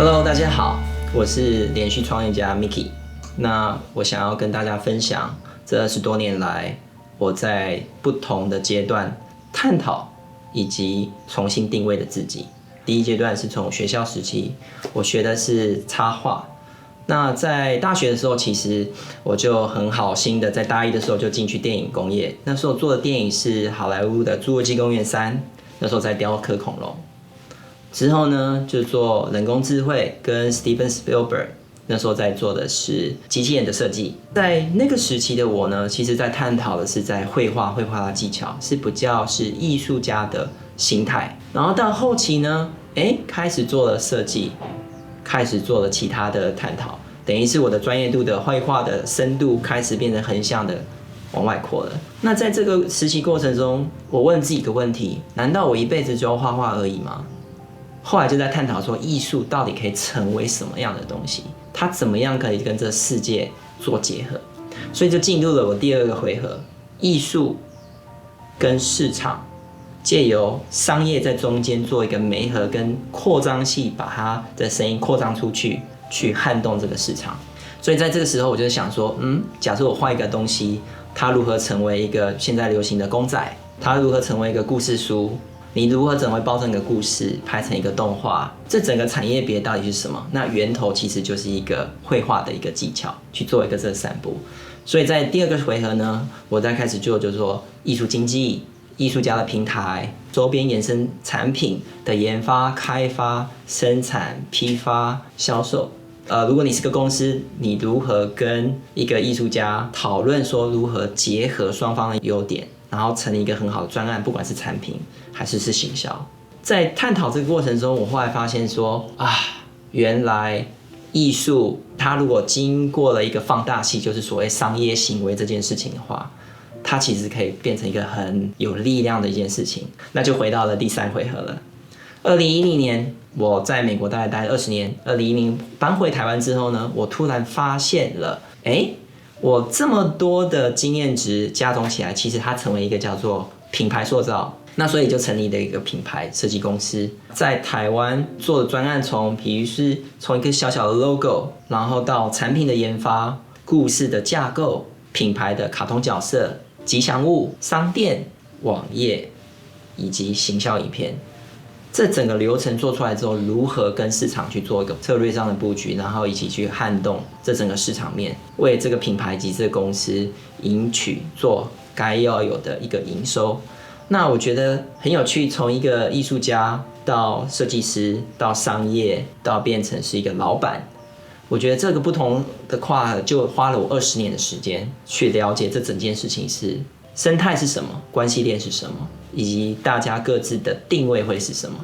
Hello， 大家好，我是连续创业家 Mickey。那我想要跟大家分享这20多年来我在不同的阶段探讨以及重新定位的自己。第一阶段是从学校时期，我学的是插画。那在大学的时候，其实我就很好心的在大一的时候就进去电影工业。那时候做的电影是好莱坞的《侏罗纪公园3》，那时候在雕刻恐龙。之后呢，就做人工智慧，跟 Steven Spielberg 那时候在做的是机器人的设计。在那个时期的我呢，其实在探讨的是在绘画的技巧，是比较是艺术家的心态。然后到后期呢，开始做了设计，开始做了其他的探讨，等于是我的专业度的绘画的深度开始变成横向的往外扩了。那在这个实习过程中，我问自己一个问题：难道我一辈子就要画画而已吗？后来就在探讨说，艺术到底可以成为什么样的东西？它怎么样可以跟这世界做结合？所以就进入了我第2个回合，艺术跟市场，借由商业在中间做一个媒合跟扩张器，把它的声音扩张出去，去撼动这个市场。所以在这个时候，我就想说，假设我画一个东西，它如何成为一个现在流行的公仔？它如何成为一个故事书？你如何整为包成一个故事，拍成一个动画？这整个产业别到底是什么？那源头其实就是一个绘画的一个技巧，去做一个这散布。所以在第2个回合呢，我再开始就是说艺术经济、艺术家的平台、周边衍生产品的研发、开发、生产、批发、销售。如果你是个公司，你如何跟一个艺术家讨论说如何结合双方的优点，然后成立一个很好的专案，不管是产品还是行销。在探讨这个过程中，我后来发现说原来艺术它如果经过了一个放大器，就是所谓商业行为这件事情的话，它其实可以变成一个很有力量的一件事情。那就回到了第3回合了。2010年我在美国大概待了20年，2010搬回台湾之后呢，我突然发现了，我这么多的经验值加总起来，其实它成为一个叫做品牌塑造。那所以就成立了一个品牌设计公司，在台湾做的专案比如是从一个小小的 logo， 然后到产品的研发、故事的架构、品牌的卡通角色、吉祥物、商店、网页以及行销影片。这整个流程做出来之后，如何跟市场去做一个策略上的布局，然后一起去撼动这整个市场面，为这个品牌及这个公司赢取做该要有的一个营收。那我觉得很有趣，从一个艺术家到设计师到商业到变成是一个老板，我觉得这个不同的跨就花了我20年的时间去了解这整件事情是生态是什么，关系链是什么，以及大家各自的定位会是什么。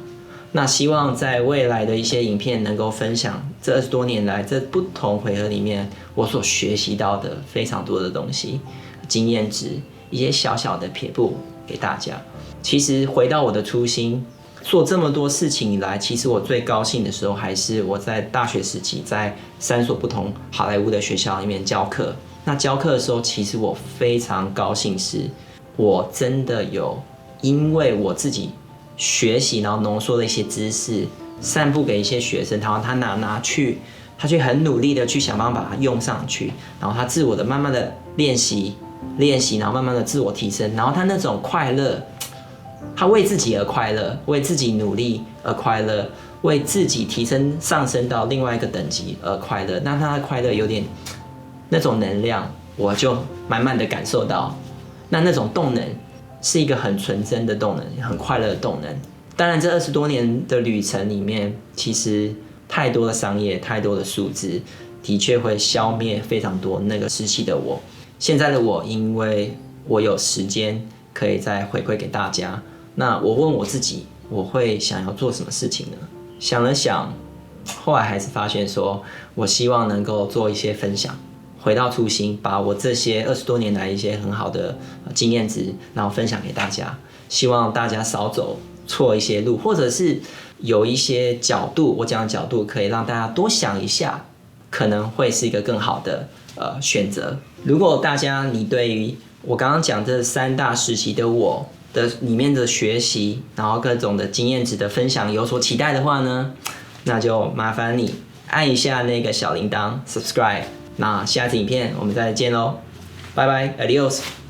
那希望在未来的一些影片能够分享这20多年来这不同回合里面我所学习到的非常多的东西、经验值，一些小小的撇步给大家。其实回到我的初心，做这么多事情以来，其实我最高兴的时候还是我在大学时期在3所不同好莱坞的学校里面教课。那教课的时候，其实我非常高兴，是我真的有因为我自己学习，然后浓缩的一些知识，散布给一些学生，然后他拿去，他去很努力的去想办法把它用上去，然后他自我的慢慢的练习，然后慢慢的自我提升，然后他那种快乐，他为自己而快乐，为自己努力而快乐，为自己提升上升到另外一个等级而快乐。那他的快乐有点那种能量，我就慢慢的感受到，那种动能是一个很纯真的动能，很快乐的动能。当然这20多年的旅程里面，其实太多的商业，太多的数字，的确会消灭非常多那个时期的我。现在的我，因为我有时间可以再回馈给大家，那我问我自己，我会想要做什么事情呢？想了想，后来还是发现说，我希望能够做一些分享，回到初心，把我这些20多年来一些很好的经验值，然后分享给大家。希望大家少走错一些路，或者是有一些角度，我讲的角度可以让大家多想一下，可能会是一个更好的选择。如果大家你对于我刚刚讲这3大时期的我的里面的学习，然后各种的经验值的分享有所期待的话呢，那就麻烦你按一下那个小铃铛 subscribe。那下次影片我们再见喽，拜拜 ，adios。